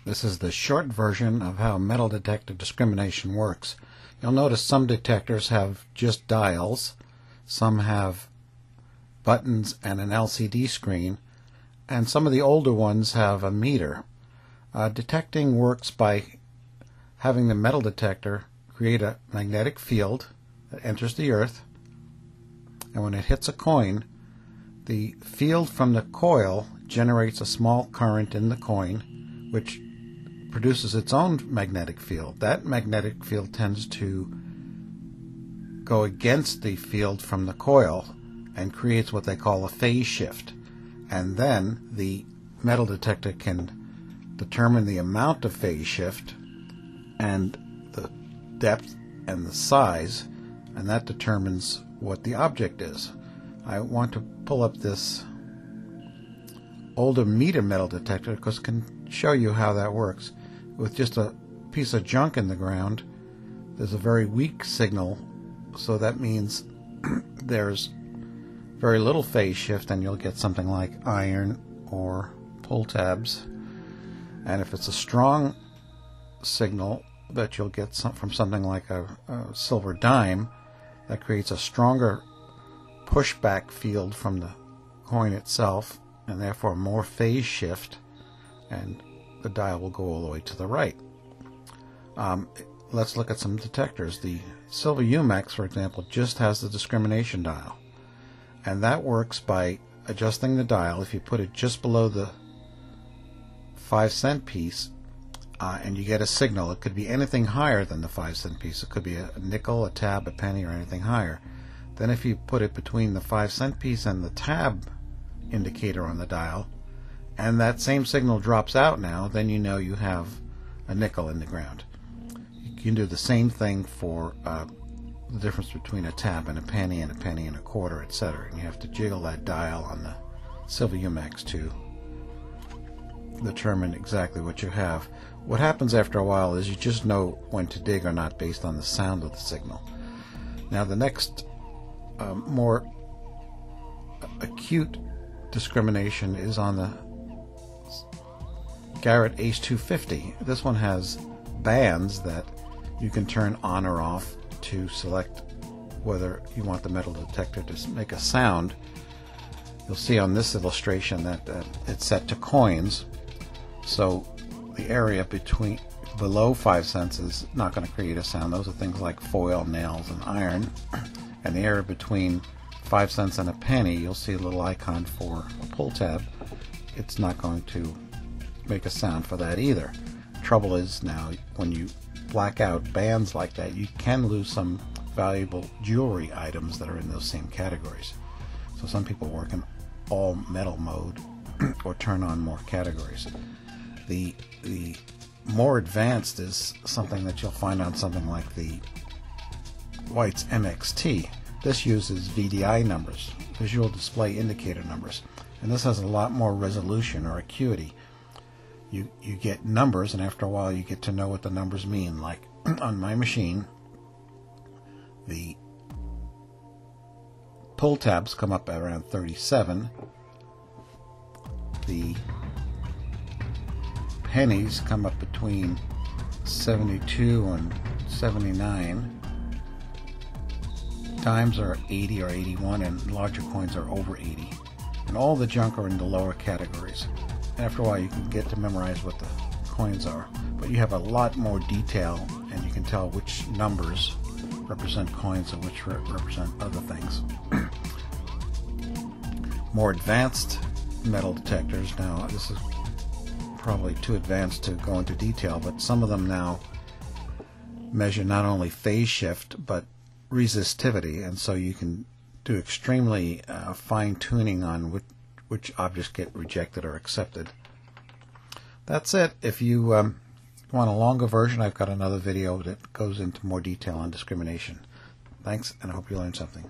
This is the short version of how metal detector discrimination works. You'll notice some detectors have just dials, some have buttons and an LCD screen, and some of the older ones have a meter. Detecting works by having the metal detector create a magnetic field that enters the earth, and when it hits a coin, the field from the coil generates a small current in the coin, which produces its own magnetic field. That magnetic field tends to go against the field from the coil and creates what they call a phase shift. And then the metal detector can determine the amount of phase shift and the depth and the size, and that determines what the object is. I want to pull up this older meter metal detector because it can show you how that works. With just a piece of junk in the ground, there's a very weak signal, so that means there's very little phase shift, and you'll get something like iron or pull tabs. And if it's a strong signal that you'll get from something like a silver dime, that creates a stronger pushback field from the coin itself, and therefore more phase shift, and the dial will go all the way to the right. Let's look at some detectors. The silver Umex, for example, just has the discrimination dial, and that works by adjusting the dial. If you put it just below the 5-cent piece, and you get a signal, it could be anything higher than the 5-cent piece. It could be a nickel, a tab, a penny, or anything higher. Then if you put it between the 5-cent piece and the tab indicator on the dial, and that same signal drops out now, then you know you have a nickel in the ground. You can do the same thing for the difference between a tab and a penny and a quarter, etc. And you have to jiggle that dial on the silver Umex to determine exactly what you have. What happens after a while is you just know when to dig or not based on the sound of the signal. Now the next more acute discrimination is on the Garrett Ace 250. This one has bands that you can turn on or off to select whether you want the metal detector to make a sound. You'll see on this illustration that it's set to coins, so the area below 5 cents is not going to create a sound. Those are things like foil, nails, and iron. And the area between 5 cents and a penny, you'll see a little icon for a pull tab. It's not going to make a sound for that either. Trouble is, now when you black out bands like that, you can lose some valuable jewelry items that are in those same categories. So some people work in all metal mode or turn on more categories. The more advanced is something that you'll find on something like the White's MXT. This uses VDI numbers, visual display indicator numbers, and this has a lot more resolution or acuity. You get numbers, and after a while you get to know what the numbers mean. Like on my machine, the pull tabs come up at around 37. The pennies come up between 72 and 79. Dimes are 80 or 81, and larger coins are over 80. And all the junk are in the lower categories. After a while you can get to memorize what the coins are, but you have a lot more detail, and you can tell which numbers represent coins and which represent other things. More advanced metal detectors, now this is probably too advanced to go into detail, but some of them now measure not only phase shift but resistivity, and so you can do extremely fine tuning on which objects get rejected or accepted. That's it. If you want a longer version, I've got another video that goes into more detail on discrimination. Thanks, and I hope you learned something.